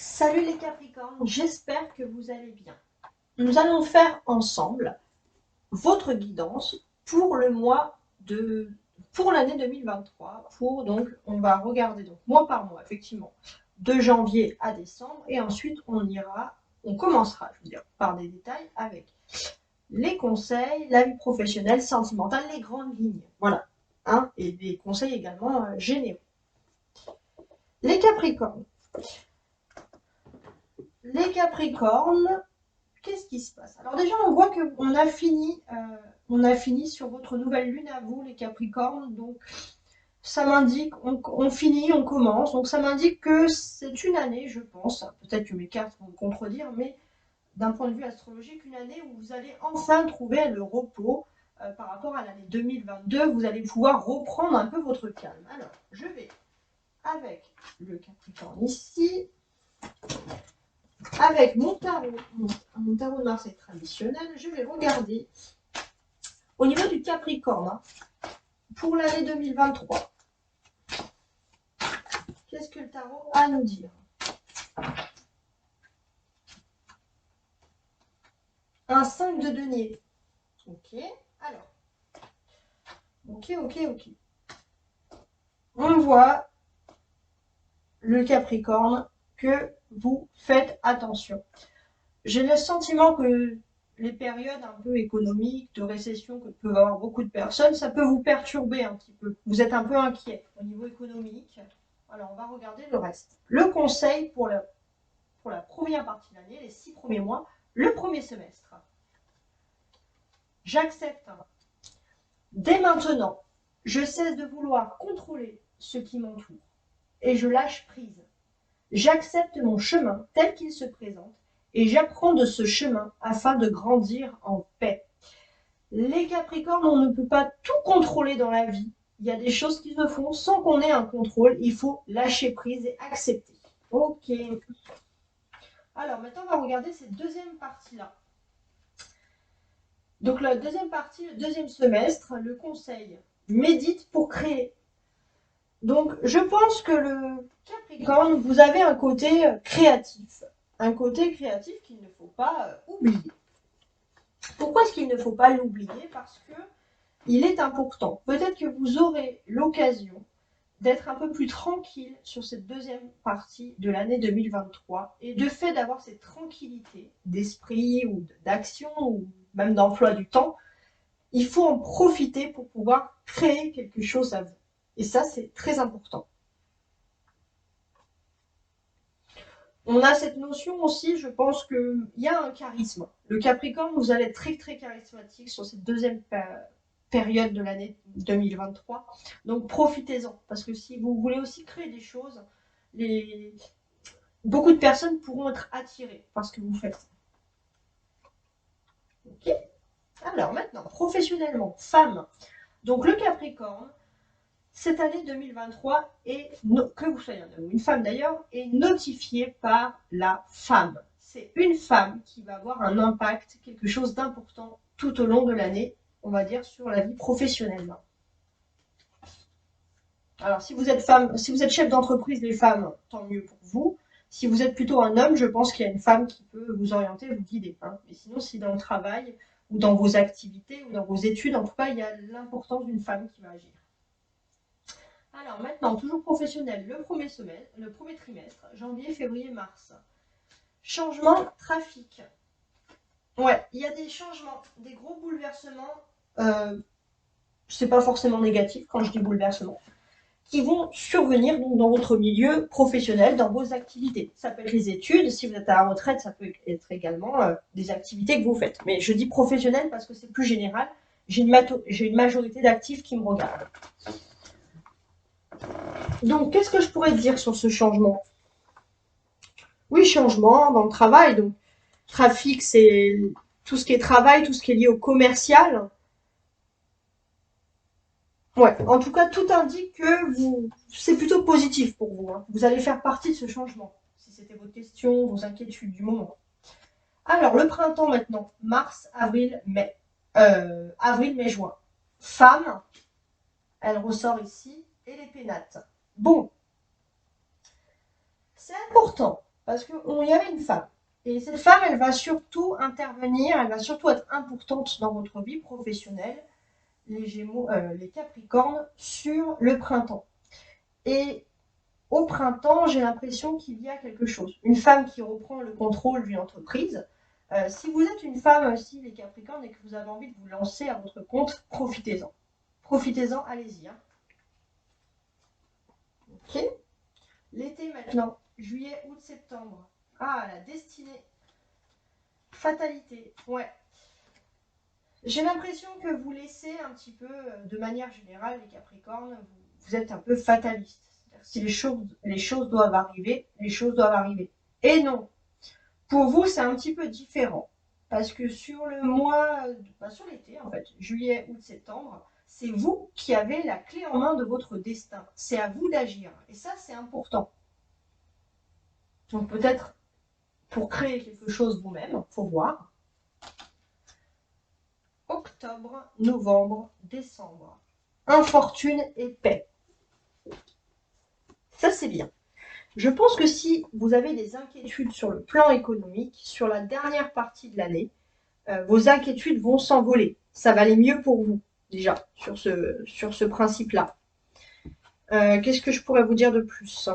Salut les Capricornes, j'espère que vous allez bien. Nous allons faire ensemble votre guidance pour le mois pour l'année 2023. On va regarder donc mois par mois, effectivement, de janvier à décembre, et ensuite on commencera, je veux dire, par des détails avec les conseils, la vie professionnelle, sentimentale, les grandes lignes, voilà, hein, et des conseils également généraux. Les Capricornes. Les Capricornes, qu'est-ce qui se passe? Alors déjà, on voit qu'on a fini sur votre nouvelle lune à vous, les Capricornes. Donc ça m'indique, on finit, on commence. Donc ça m'indique que c'est une année, je pense. Peut-être que mes cartes vont me contredire, mais d'un point de vue astrologique, une année où vous allez enfin trouver le repos par rapport à l'année 2022. Vous allez pouvoir reprendre un peu votre calme. Alors, je vais avec le Capricorne ici. Avec mon tarot de Marseille traditionnel, je vais regarder au niveau du Capricorne, hein, pour l'année 2023. Qu'est-ce que le tarot a à nous dire? Un 5 de denier. Ok, alors. Ok. On voit, le Capricorne, que vous faites attention. J'ai le sentiment que les périodes un peu économiques, de récession que peuvent avoir beaucoup de personnes, ça peut vous perturber un petit peu. Vous êtes un peu inquiet au niveau économique. Alors, on va regarder le reste. Le conseil pour la première partie de l'année, les 6 premiers mois, le premier semestre. J'accepte. Dès maintenant, je cesse de vouloir contrôler ce qui m'entoure et je lâche prise. J'accepte mon chemin tel qu'il se présente et j'apprends de ce chemin afin de grandir en paix. Les Capricornes, on ne peut pas tout contrôler dans la vie. Il y a des choses qui se font sans qu'on ait un contrôle. Il faut lâcher prise et accepter. Ok. Alors maintenant, on va regarder cette deuxième partie-là. Donc la deuxième partie, le deuxième semestre, le conseil. Médite pour créer. Donc je pense que le Capricorne, vous avez un côté créatif. Un côté créatif qu'il ne faut pas oublier. Pourquoi est-ce qu'il ne faut pas l'oublier? Parce que il est important. Peut-être que vous aurez l'occasion d'être un peu plus tranquille sur cette deuxième partie de l'année 2023 et de fait d'avoir cette tranquillité d'esprit ou d'action ou même d'emploi du temps, il faut en profiter pour pouvoir créer quelque chose à vous. Et ça, c'est très important. On a cette notion aussi, je pense qu'il y a un charisme. Le Capricorne, vous allez être très très charismatique sur cette deuxième période de l'année 2023. Donc profitez-en, parce que si vous voulez aussi créer des choses, beaucoup de personnes pourront être attirées par ce que vous faites. Ok. Alors maintenant, professionnellement, femme. Donc le Capricorne, cette année 2023 que vous soyez un homme ou une femme d'ailleurs, est notifiée par la femme. C'est une femme qui va avoir un impact, quelque chose d'important tout au long de l'année, on va dire, sur la vie professionnelle. Alors si vous êtes femme, si vous êtes chef d'entreprise, les femmes, tant mieux pour vous. Si vous êtes plutôt un homme, je pense qu'il y a une femme qui peut vous orienter, vous guider. Hein. Mais sinon, si dans le travail ou dans vos activités ou dans vos études, en tout cas, il y a l'importance d'une femme qui va agir. Alors maintenant, toujours professionnel, le premier trimestre, janvier, février, mars. Changement, trafic. Ouais, il y a des changements, des gros bouleversements. C'est pas forcément négatif quand je dis bouleversement, qui vont survenir donc, dans votre milieu professionnel, dans vos activités. Ça peut être les études, si vous êtes à la retraite, ça peut être également des activités que vous faites. Mais je dis professionnel parce que c'est plus général. J'ai une majorité d'actifs qui me regardent. Donc, qu'est-ce que je pourrais dire sur ce changement? Oui, changement dans le travail. Donc, trafic, c'est tout ce qui est travail, tout ce qui est lié au commercial. Ouais, en tout cas, tout indique que c'est plutôt positif pour vous. Hein. Vous allez faire partie de ce changement, si c'était votre question, vos inquiétudes du moment. Alors, le printemps maintenant, mars, avril, mai. Avril, mai, juin. Femme, elle ressort ici, et les pénates. Bon, c'est important, Parce qu'il y avait une femme. Et cette femme, elle va surtout intervenir, elle va surtout être importante dans votre vie professionnelle, les Gémeaux, les Capricornes, sur le printemps. Et au printemps, j'ai l'impression qu'il y a quelque chose. Une femme qui reprend le contrôle d'une entreprise. Si vous êtes une femme aussi, les Capricornes, et que vous avez envie de vous lancer à votre compte, profitez-en. Profitez-en, allez-y. Hein. Ok. L'été maintenant, juillet, août, septembre. Ah, la destinée. Fatalité. Ouais. J'ai l'impression que vous laissez un petit peu, de manière générale, les Capricornes, vous êtes un peu fataliste. Si les choses doivent arriver, les choses doivent arriver. Et non. Pour vous, c'est un petit peu différent. Parce que sur le mois, sur l'été, en fait, juillet, août, septembre, c'est vous qui avez la clé en main de votre destin. C'est à vous d'agir. Et ça, c'est important. Donc peut-être pour créer quelque chose vous-même, faut voir. Octobre, novembre, décembre. Infortune et paix. Ça, c'est bien. Je pense que si vous avez des inquiétudes sur le plan économique, sur la dernière partie de l'année, vos inquiétudes vont s'envoler. Ça va aller mieux pour vous, déjà, sur ce principe-là. Qu'est-ce que je pourrais vous dire de plus?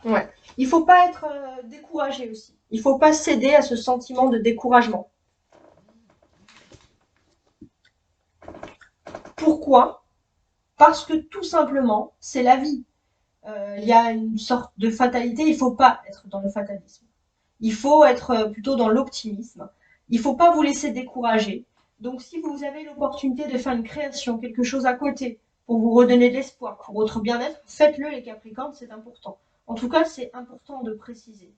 Ouais. Il ne faut pas être découragé aussi. Il ne faut pas céder à ce sentiment de découragement. Pourquoi? Parce que tout simplement, c'est la vie. Il y a une sorte de fatalité. Il ne faut pas être dans le fatalisme. Il faut être plutôt dans l'optimisme. Il ne faut pas vous laisser décourager. Donc, si vous avez l'opportunité de faire une création, quelque chose à côté, pour vous redonner de l'espoir, pour votre bien-être, faites-le, les Capricornes, c'est important. En tout cas, c'est important de préciser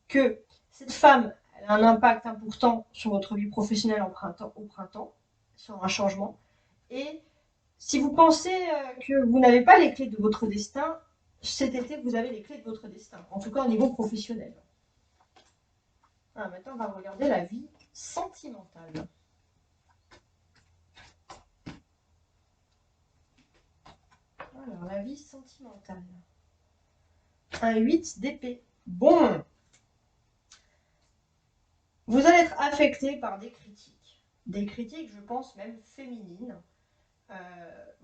que cette femme elle a un impact important sur votre vie professionnelle au printemps, sur un changement. Et si vous pensez que vous n'avez pas les clés de votre destin, cet été, vous avez les clés de votre destin, en tout cas au niveau professionnel. Ah, maintenant, on va regarder la vie sentimentale. Alors, la vie sentimentale. Un 8 d'épée. Bon. Vous allez être affecté par des critiques. Des critiques, je pense, même féminines.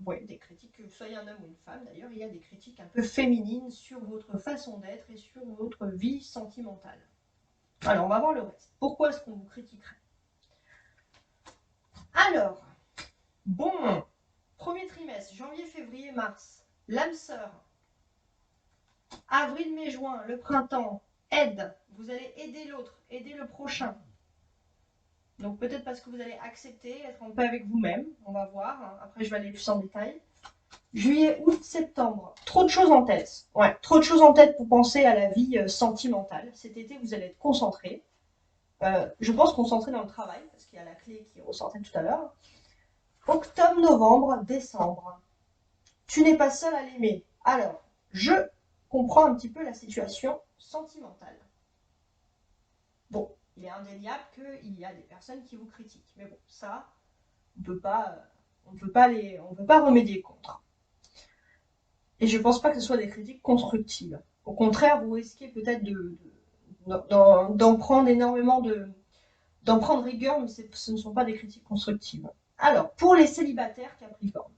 Ouais, des critiques, que vous soyez un homme ou une femme, d'ailleurs, il y a des critiques un peu féminines sur votre façon d'être et sur votre vie sentimentale. Alors, on va voir le reste. Pourquoi est-ce qu'on vous critiquerait? Alors, bon, premier trimestre, janvier, février, mars, l'âme sœur. Avril, mai, juin, le printemps, aide. Vous allez aider l'autre, aider le prochain. Donc peut-être parce que vous allez accepter, être en paix avec vous-même. On va voir. Après, je vais aller plus en détail. Juillet, août, septembre. Trop de choses en tête. Ouais, trop de choses en tête pour penser à la vie sentimentale. Cet été, vous allez être concentré. Je pense concentré dans le travail, parce qu'il y a la clé qui ressortait tout à l'heure. Octobre, novembre, décembre. Tu n'es pas seul à l'aimer. Alors, je comprends un petit peu la situation sentimentale. Bon, il est indéniable qu'il y a des personnes qui vous critiquent. Mais bon, ça, on ne peut pas remédier contre. Et je ne pense pas que ce soit des critiques constructives. Au contraire, vous risquez peut-être d'en prendre énormément d'en prendre rigueur, mais ce ne sont pas des critiques constructives. Alors, pour les célibataires Capricorne,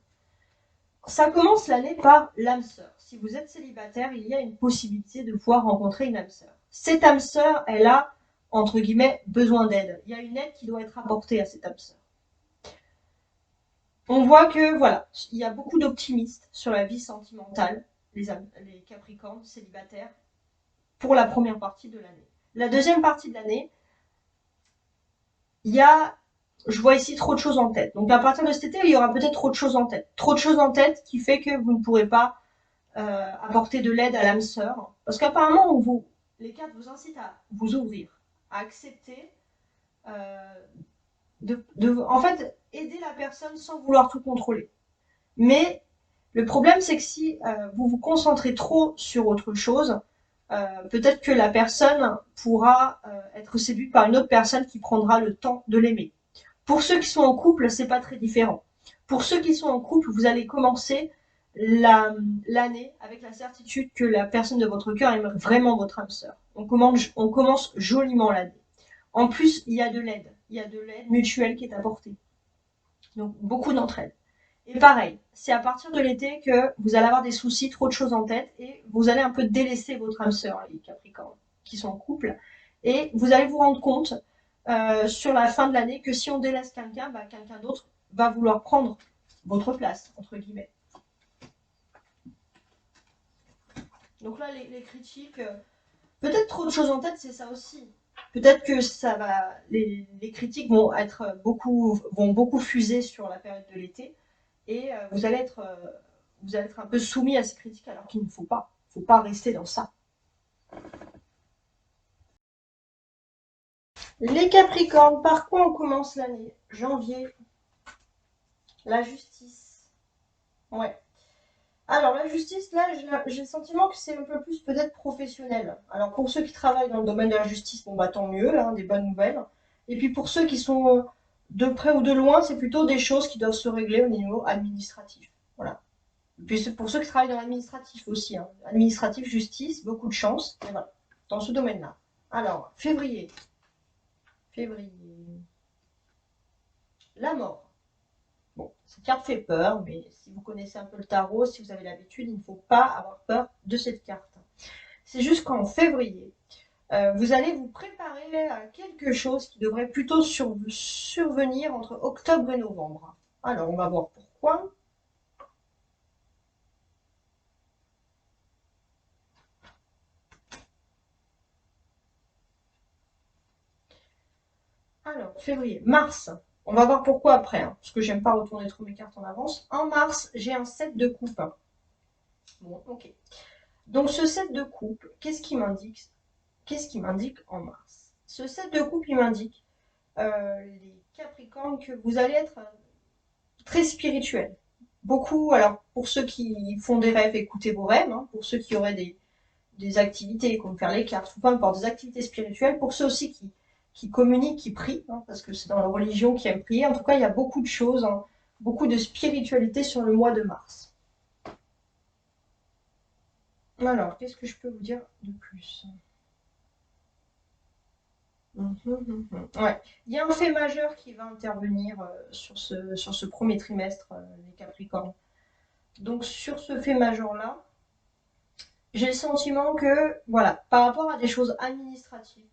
ça commence l'année par l'âme sœur. Si vous êtes célibataire, il y a une possibilité de pouvoir rencontrer une âme sœur. Cette âme sœur, elle a, entre guillemets, besoin d'aide. Il y a une aide qui doit être apportée à cette âme sœur. On voit que, voilà, il y a beaucoup d'optimistes sur la vie sentimentale, les Capricornes célibataires, pour la première partie de l'année. La deuxième partie de l'année, il y a, je vois ici trop de choses en tête. Donc à partir de cet été, il y aura peut-être trop de choses en tête. Trop de choses en tête qui fait que vous ne pourrez pas apporter de l'aide à l'âme sœur. Parce qu'apparemment, les cartes vous incitent à vous ouvrir, à accepter, en fait, aider la personne sans vouloir tout contrôler. Mais le problème, c'est que si vous vous concentrez trop sur autre chose, peut-être que la personne pourra être séduite par une autre personne qui prendra le temps de l'aimer. Pour ceux qui sont en couple, c'est pas très différent. Pour ceux qui sont en couple, vous allez commencer l'année avec la certitude que la personne de votre cœur aime vraiment votre âme sœur. On commence joliment l'année. En plus, il y a de l'aide. Il y a de l'aide mutuelle qui est apportée. Donc, beaucoup d'entraide. Et pareil, c'est à partir de l'été que vous allez avoir des soucis, trop de choses en tête, et vous allez un peu délaisser votre âme sœur, les Capricornes, qui sont en couple. Et vous allez vous rendre compte sur la fin de l'année que si on délaisse quelqu'un, bah, quelqu'un d'autre va vouloir prendre votre place, entre guillemets. Donc là, les critiques, peut-être trop de choses en tête, c'est ça aussi. Peut-être que ça va, les critiques vont beaucoup fuser sur la période de l'été, et vous allez être un peu soumis à ces critiques, alors qu'il ne faut pas. Il ne faut pas rester dans ça. Les Capricornes, par quoi on commence l'année? Janvier, la justice. Ouais. Alors, la justice, là, j'ai le sentiment que c'est un peu plus peut-être professionnel. Alors, pour ceux qui travaillent dans le domaine de la justice, bon, bah tant mieux, hein, des bonnes nouvelles. Et puis, pour ceux qui sont de près ou de loin, c'est plutôt des choses qui doivent se régler au niveau administratif. Voilà. Et puis, pour ceux qui travaillent dans l'administratif aussi, hein. Administratif, justice, beaucoup de chance. Et voilà, dans ce domaine-là. Alors, février. Février. La mort. Bon, cette carte fait peur, mais si vous connaissez un peu le tarot, si vous avez l'habitude, il ne faut pas avoir peur de cette carte. C'est juste qu'en février, vous allez vous préparer à quelque chose qui devrait plutôt survenir entre octobre et novembre. Alors, on va voir pourquoi. Alors, février, mars. On va voir pourquoi après, hein, parce que j'aime pas retourner trop mes cartes en avance. En mars, j'ai un 7 de coupe. Bon, ok. Donc, ce 7 de coupe, qu'est-ce qui m'indique? Qu'est-ce qui m'indique en mars? Ce 7 de coupe, il m'indique les Capricornes que vous allez être très spirituel. Beaucoup, alors pour ceux qui font des rêves, écoutez vos rêves, hein, pour ceux qui auraient des activités comme faire les cartes, ou peu importe, des activités spirituelles, pour ceux aussi qui communiquent, qui prient, hein, parce que c'est dans la religion qui aime prier. En tout cas, il y a beaucoup de choses, hein, beaucoup de spiritualité sur le mois de mars. Alors, qu'est-ce que je peux vous dire de plus? Ouais. Il y a un fait majeur qui va intervenir sur ce premier trimestre, les Capricornes. Donc, sur ce fait majeur-là, j'ai le sentiment que, voilà, par rapport à des choses administratives,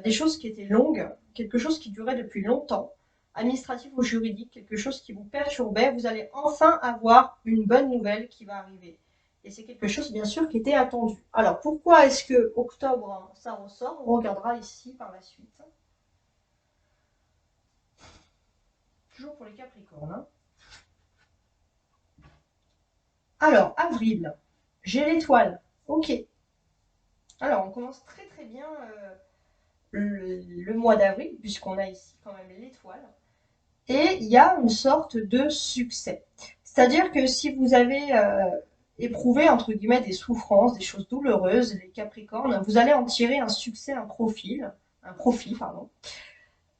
des choses qui étaient longues, quelque chose qui durait depuis longtemps, administratif ou juridique, quelque chose qui vous perturbait, vous allez enfin avoir une bonne nouvelle qui va arriver. Et c'est quelque chose, bien sûr, qui était attendu. Alors, pourquoi est-ce que octobre, hein, ça ressort? On regardera ici par la suite. Toujours pour les Capricornes. Hein. Alors, avril, j'ai l'étoile. Ok. Alors, on commence très très bien le mois d'avril, puisqu'on a ici quand même l'étoile. Et il y a une sorte de succès. C'est-à-dire que si vous avez éprouvé, entre guillemets, des souffrances, des choses douloureuses, les Capricornes, vous allez en tirer un succès, un profit, pardon.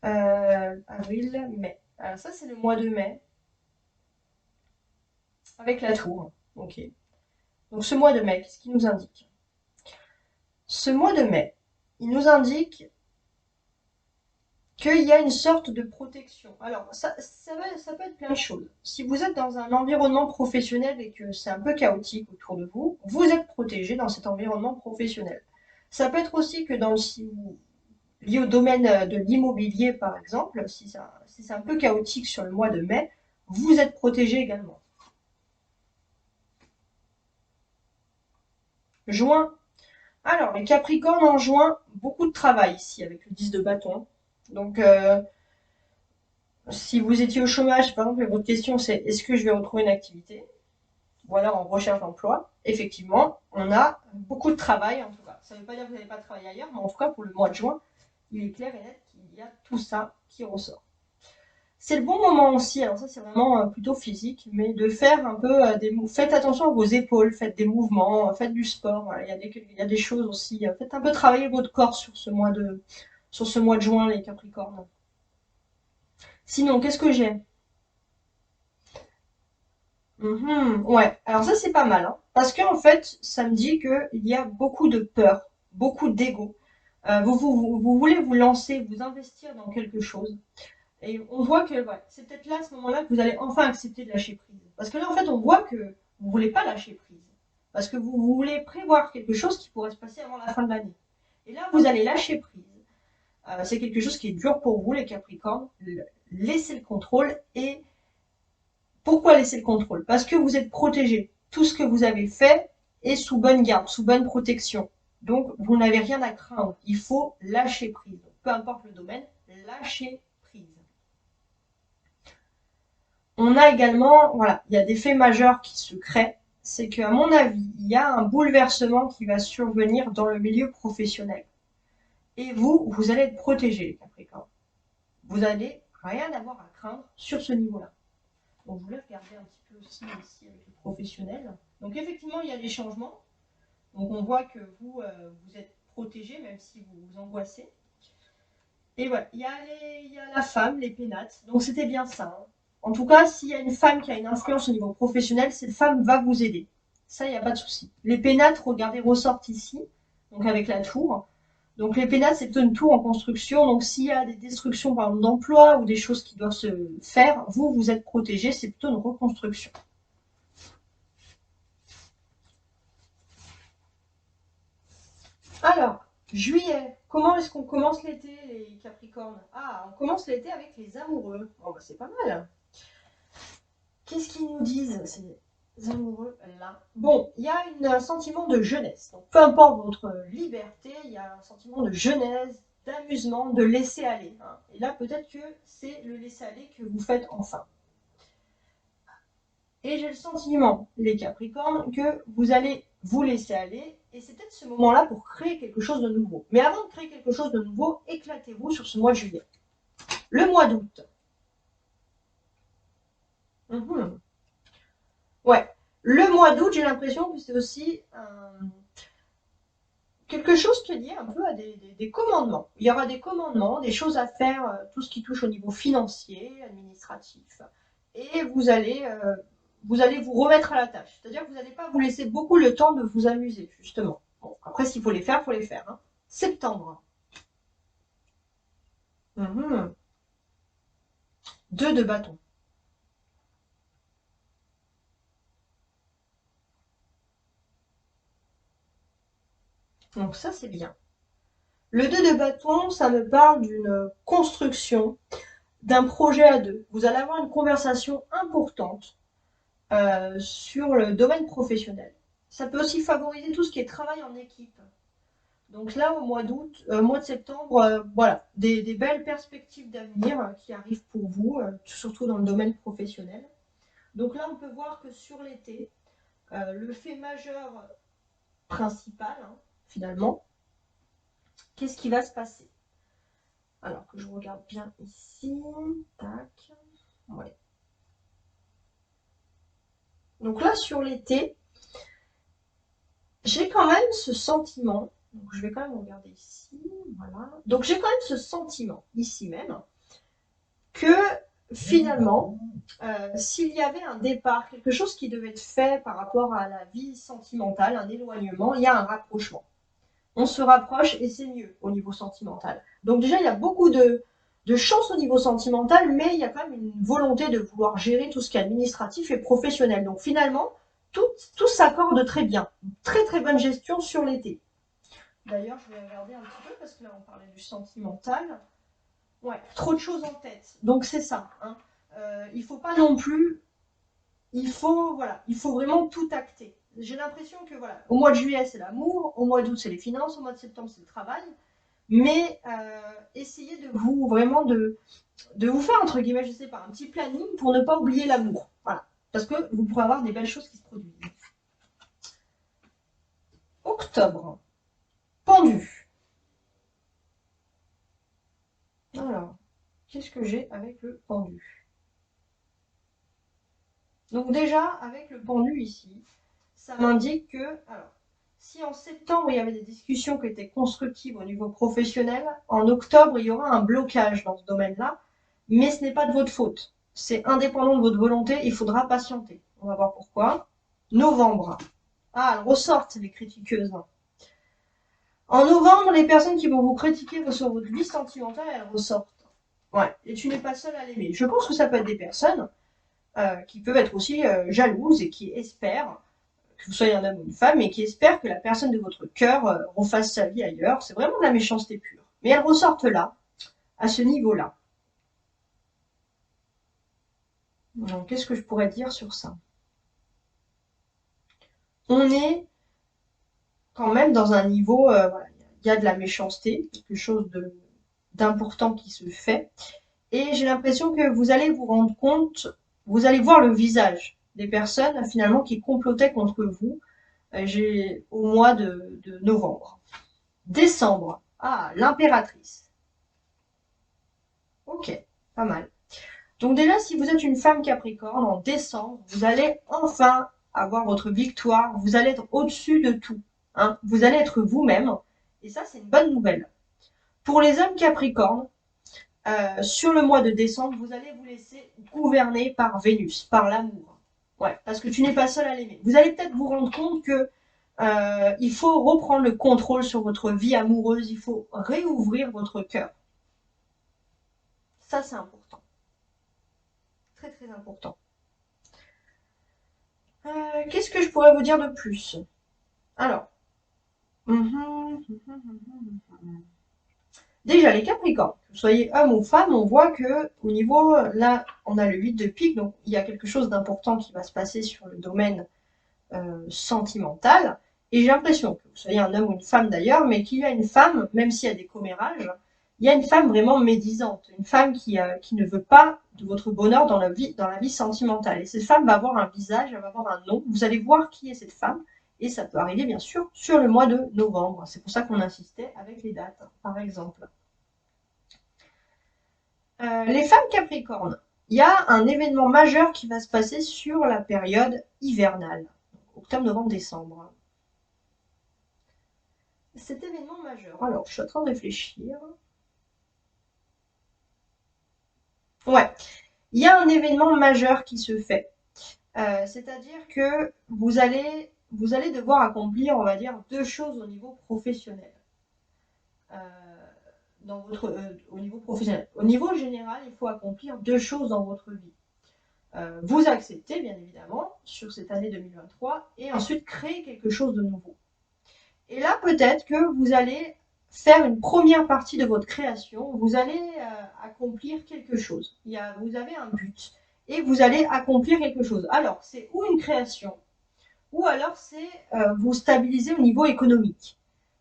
Avril, mai. Alors ça, c'est le mois de mai, avec la tour. Ok. Donc ce mois de mai, qu'est-ce qu'il nous indique? Ce mois de mai, il nous indique qu'il y a une sorte de protection. Alors, ça peut être plein de choses. Si vous êtes dans un environnement professionnel et que c'est un peu chaotique autour de vous, vous êtes protégé dans cet environnement professionnel. Ça peut être aussi que si vous lié au domaine de l'immobilier, par exemple, si c'est un peu chaotique sur le mois de mai, vous êtes protégé également. Juin. Alors, les Capricornes en juin, beaucoup de travail ici avec le 10 de bâton. Donc, si vous étiez au chômage, par exemple, et votre question c'est est-ce que je vais retrouver une activité? Ou alors en recherche d'emploi, effectivement, on a beaucoup de travail en tout cas. Ça ne veut pas dire que vous n'allez pas travailler ailleurs, mais en tout cas pour le mois de juin, il est clair et net qu'il y a tout ça qui ressort. C'est le bon moment aussi, alors ça c'est vraiment plutôt physique, mais de faire un peu faites attention à vos épaules, faites des mouvements, faites du sport, voilà, il y a des choses aussi. Faites un peu travailler votre corps sur ce mois de juin, les Capricornes. Sinon, qu'est-ce que j'ai? Ouais, alors ça c'est pas mal, hein. Parce qu'en fait, ça me dit qu'il y a beaucoup de peur, beaucoup d'ego. Vous voulez vous lancer, vous investir dans quelque chose. Et on voit que ouais, c'est peut-être là, à ce moment-là, que vous allez enfin accepter de lâcher prise. Parce que là, en fait, on voit que vous voulez pas lâcher prise. Parce que vous voulez prévoir quelque chose qui pourrait se passer avant la fin de l'année. Et là, vous allez lâcher prise. C'est quelque chose qui est dur pour vous, les Capricornes. Laissez le contrôle. Et pourquoi laisser le contrôle? Parce que vous êtes protégé. Tout ce que vous avez fait est sous bonne garde, sous bonne protection. Donc, vous n'avez rien à craindre. Il faut lâcher prise. Peu importe le domaine, lâcher prise. On a également, voilà, il y a des faits majeurs qui se créent. C'est qu'à mon avis, il y a un bouleversement qui va survenir dans le milieu professionnel. Et vous allez être protégé, les Capricornes. Vous n'allez rien avoir à craindre sur ce niveau-là. Donc, je voulais regarder un petit peu aussi ici avec les professionnels. Donc, effectivement, il y a des changements. Donc, on voit que vous êtes protégé, même si vous vous angoissez. Et voilà, il y a la femme, les pénates. Donc, c'était bien ça, hein. En tout cas, s'il y a une femme qui a une influence au niveau professionnel, cette femme va vous aider. Ça, il n'y a pas de souci. Les pénates, regardez, ressortent ici, donc avec la tour. Donc les pénates, c'est plutôt une tour en construction. Donc s'il y a des destructions, par exemple, d'emplois ou des choses qui doivent se faire, vous êtes protégé. C'est plutôt une reconstruction. Alors, juillet. Comment est-ce qu'on commence l'été, les Capricornes? Ah, on commence l'été avec les amoureux. Bon, bah, c'est pas mal. Qu'est-ce qu'ils nous disent, ces amoureux-là? Bon, il y a un sentiment de jeunesse. Donc, peu importe votre liberté, il y a un sentiment de jeunesse, d'amusement, de laisser aller, hein. Et là, peut-être que c'est le laisser aller que vous faites enfin. Et j'ai le sentiment, les Capricornes, que vous allez vous laisser aller. Et c'est peut-être ce moment-là pour créer quelque chose de nouveau. Mais avant de créer quelque chose de nouveau, éclatez-vous sur ce mois de juillet. Le mois d'août. Mhm. Ouais. Le mois d'août, j'ai l'impression que c'est aussi quelque chose qui est lié un peu à des commandements. Il y aura des commandements, des choses à faire, tout ce qui touche au niveau financier, administratif. Et vous allez vous remettre à la tâche. C'est-à-dire que vous n'allez pas vous laisser beaucoup le temps de vous amuser, justement. Bon, après, s'il faut les faire, il faut les faire, hein. Septembre. Mhm. 2 de bâton. Donc ça, c'est bien. Le 2 de bâton, ça me parle d'une construction, d'un projet à deux. Vous allez avoir une conversation importante sur le domaine professionnel. Ça peut aussi favoriser tout ce qui est travail en équipe. Donc là, au mois d'août, mois de septembre, voilà, des belles perspectives d'avenir qui arrivent pour vous, surtout dans le domaine professionnel. Donc là, on peut voir que sur l'été, le fait majeur principal, hein, finalement, qu'est-ce qui va se passer? Alors que je regarde bien ici, tac, ouais. Donc là, sur l'été, j'ai quand même ce sentiment, donc je vais quand même regarder ici, voilà. Donc j'ai quand même ce sentiment, ici même, que finalement, s'il y avait un départ, quelque chose qui devait être fait par rapport à la vie sentimentale, un éloignement, il y a un rapprochement. On se rapproche et c'est mieux au niveau sentimental. Donc déjà, il y a beaucoup de chance au niveau sentimental, mais il y a quand même une volonté de vouloir gérer tout ce qui est administratif et professionnel. Donc finalement, tout s'accorde très bien. Très très bonne gestion sur l'été. D'ailleurs, je vais regarder un petit peu parce que là, on parlait du sentimental. Ouais, trop de choses en tête. Donc c'est ça, hein. Il faut pas non plus. Il faut vraiment tout acter. J'ai l'impression que voilà, au mois de juillet c'est l'amour, au mois d'août c'est les finances, au mois de septembre c'est le travail. Mais essayez de vous vraiment de vous faire entre guillemets, je sais pas, un petit planning pour ne pas oublier l'amour. Voilà, parce que vous pourrez avoir des belles choses qui se produisent. Octobre, pendu. Alors, qu'est-ce que j'ai avec le pendu? Donc déjà, avec le pendu ici, ça m'indique que, alors, si en septembre il y avait des discussions qui étaient constructives au niveau professionnel, en octobre il y aura un blocage dans ce domaine-là, mais ce n'est pas de votre faute. C'est indépendant de votre volonté, il faudra patienter. On va voir pourquoi. Novembre. Ah, elles ressortent, les critiqueuses. En novembre, les personnes qui vont vous critiquer sur votre vie sentimentale, elles ressortent. Ouais, et tu n'es pas seule à l'aimer. Je pense que ça peut être des personnes qui peuvent être aussi jalouses et qui espèrent que vous soyez un homme ou une femme, et qui espèrent que la personne de votre cœur refasse sa vie ailleurs. C'est vraiment de la méchanceté pure. Mais elles ressortent là, à ce niveau-là. Donc, qu'est-ce que je pourrais dire sur ça? On est quand même dans un niveau, voilà, il y a de la méchanceté, quelque chose d'important qui se fait. Et j'ai l'impression que vous allez vous rendre compte, vous allez voir le visage des personnes finalement qui complotaient contre vous au mois de novembre. Décembre. Ah, l'impératrice. Ok, pas mal. Donc déjà, si vous êtes une femme Capricorne, en décembre, vous allez enfin avoir votre victoire. Vous allez être au-dessus de tout. Hein. Vous allez être vous-même. Et ça, c'est une bonne nouvelle. Pour les hommes Capricornes, sur le mois de décembre, vous allez vous laisser gouverner par Vénus, par l'amour. Ouais, parce que tu n'es pas seul à l'aimer. Vous allez peut-être vous rendre compte que il faut reprendre le contrôle sur votre vie amoureuse. Il faut réouvrir votre cœur. Ça, c'est important. Très, très important. Qu'est-ce que je pourrais vous dire de plus? Alors, déjà les Capricornes, que vous soyez homme ou femme, on voit que au niveau, là, on a le 8 de pique, donc il y a quelque chose d'important qui va se passer sur le domaine sentimental. Et j'ai l'impression que vous soyez un homme ou une femme d'ailleurs, mais qu'il y a une femme, même s'il y a des commérages, il y a une femme vraiment médisante, une femme qui ne veut pas de votre bonheur dans la vie sentimentale. Et cette femme va avoir un visage, elle va avoir un nom. Vous allez voir qui est cette femme. Et ça peut arriver, bien sûr, sur le mois de novembre. C'est pour ça qu'on insistait avec les dates, par exemple. Les femmes Capricornes, il y a un événement majeur qui va se passer sur la période hivernale, octobre, novembre, décembre. Cet événement majeur, alors je suis en train de réfléchir. Ouais, il y a un événement majeur qui se fait. C'est-à-dire que vous allez devoir accomplir, on va dire, deux choses au niveau professionnel. Euh, au niveau professionnel. Au niveau général, il faut accomplir deux choses dans votre vie. Vous accepter, bien évidemment, sur cette année 2023, et ensuite créer quelque chose de nouveau. Et là, peut-être que vous allez faire une première partie de votre création, vous allez accomplir quelque chose. Vous avez un but et vous allez accomplir quelque chose. Alors, c'est ou une création, ou alors c'est vous stabiliser au niveau économique.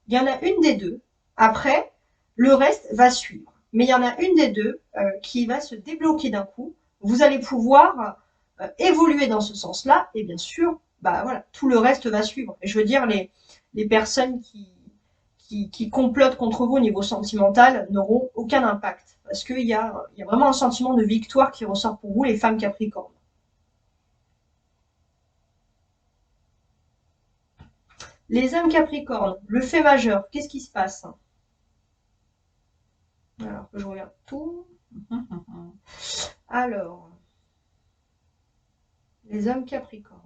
Il y en a une des deux. Après, le reste va suivre. Mais il y en a une des deux qui va se débloquer d'un coup. Vous allez pouvoir évoluer dans ce sens-là. Et bien sûr, bah voilà, tout le reste va suivre. Et je veux dire, les personnes qui complotent contre vous au niveau sentimental n'auront aucun impact. Parce qu'il y a vraiment un sentiment de victoire qui ressort pour vous, les femmes Capricornes. Les hommes Capricornes, le fait majeur, qu'est-ce qui se passe? Alors que je regarde tout. Alors, les hommes Capricornes.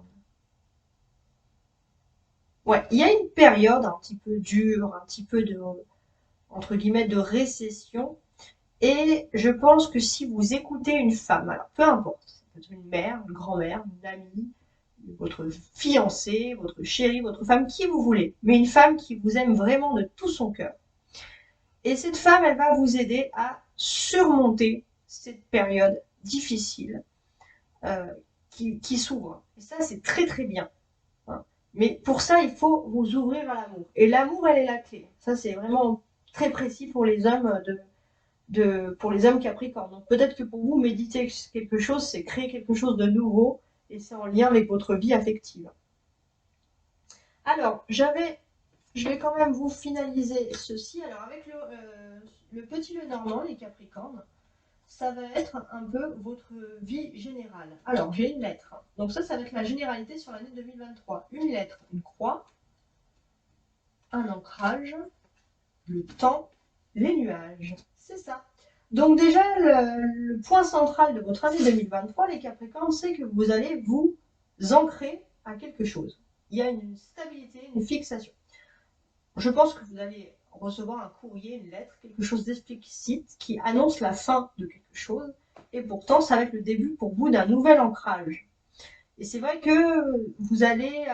Ouais, il y a une période un petit peu dure, un petit peu de, entre guillemets, de récession. Et je pense que si vous écoutez une femme, alors peu importe, ça peut être une mère, une grand-mère, une amie, votre fiancée, votre chérie, votre femme, qui vous voulez, mais une femme qui vous aime vraiment de tout son cœur. Et cette femme, elle va vous aider à surmonter cette période difficile euh, qui s'ouvre. Et ça, c'est très très bien. Hein. Mais pour ça, il faut vous ouvrir à l'amour. Et l'amour, elle est la clé. Ça, c'est vraiment très précis pour les hommes pour les hommes Capricorne. Donc peut-être que pour vous, méditer quelque chose, c'est créer quelque chose de nouveau et c'est en lien avec votre vie affective. Alors, je vais quand même vous finaliser ceci. Alors avec le petit Lenormand, les Capricornes, ça va être un peu votre vie générale. Alors, j'ai une lettre. Donc ça va être la généralité sur l'année 2023. Une lettre, une croix, un ancrage, le temps, les nuages. C'est ça. Donc déjà, le point central de votre année 2023, les Capricornes, c'est que vous allez vous ancrés à quelque chose. Il y a une stabilité, une fixation. Je pense que vous allez recevoir un courrier, une lettre, quelque chose d'explicite qui annonce la fin de quelque chose. Et pourtant, ça va être le début pour vous d'un nouvel ancrage. Et c'est vrai que vous allez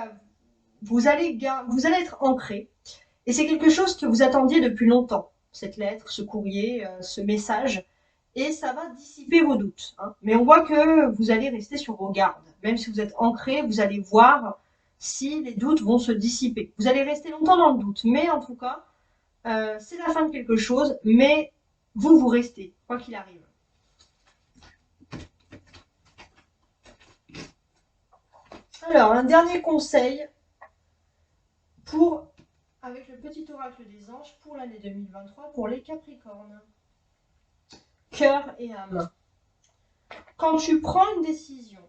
être ancré. Et c'est quelque chose que vous attendiez depuis longtemps, cette lettre, ce courrier, ce message. Et ça va dissiper vos doutes. Hein. Mais on voit que vous allez rester sur vos gardes. Même si vous êtes ancré, vous allez voir si les doutes vont se dissiper. Vous allez rester longtemps dans le doute. Mais en tout cas, c'est la fin de quelque chose. Mais vous restez, quoi qu'il arrive. Alors, un dernier conseil avec le petit oracle des anges pour l'année 2023 pour les Capricornes. Cœur et âme. Quand tu prends une décision,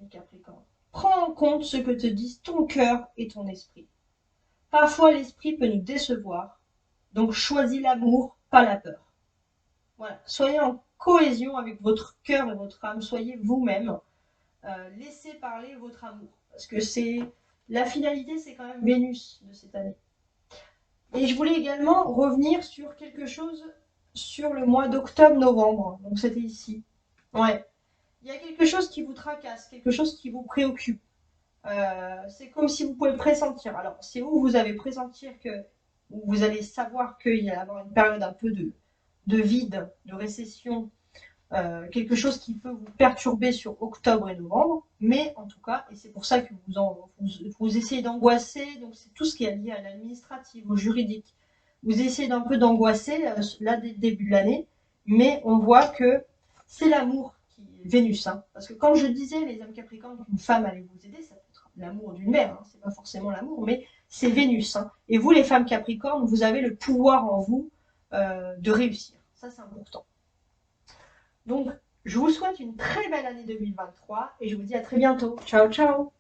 les Capricornes, prends en compte ce que te disent ton cœur et ton esprit. Parfois, l'esprit peut nous décevoir, donc choisis l'amour, pas la peur. Voilà. Soyez en cohésion avec votre cœur et votre âme, soyez vous-même. Laissez parler votre amour, parce que la finalité, c'est quand même Vénus de cette année. Et je voulais également revenir sur quelque chose sur le mois d'octobre-novembre. Donc c'était ici. Ouais. Il y a quelque chose qui vous tracasse, quelque chose qui vous préoccupe. C'est comme si vous pouvez le pressentir. Alors, c'est où vous avez pressentir où vous allez savoir qu'il y a avoir une période un peu de vide, de récession, quelque chose qui peut vous perturber sur octobre et novembre, mais en tout cas, et c'est pour ça que vous essayez d'angoisser, donc c'est tout ce qui est lié à l'administratif, au juridique. Vous essayez d'un peu d'angoisser là dès le début de l'année, mais on voit que c'est l'amour qui est Vénus. Hein, parce que quand je disais, les âmes capricornes, qu'une femme allait vous aider, ça peut être l'amour d'une mère, hein, c'est pas forcément l'amour, mais c'est Vénus. Hein, et vous, les femmes capricornes, vous avez le pouvoir en vous de réussir. Ça, c'est important. Donc, je vous souhaite une très belle année 2023 et je vous dis à très bientôt. Ciao, ciao!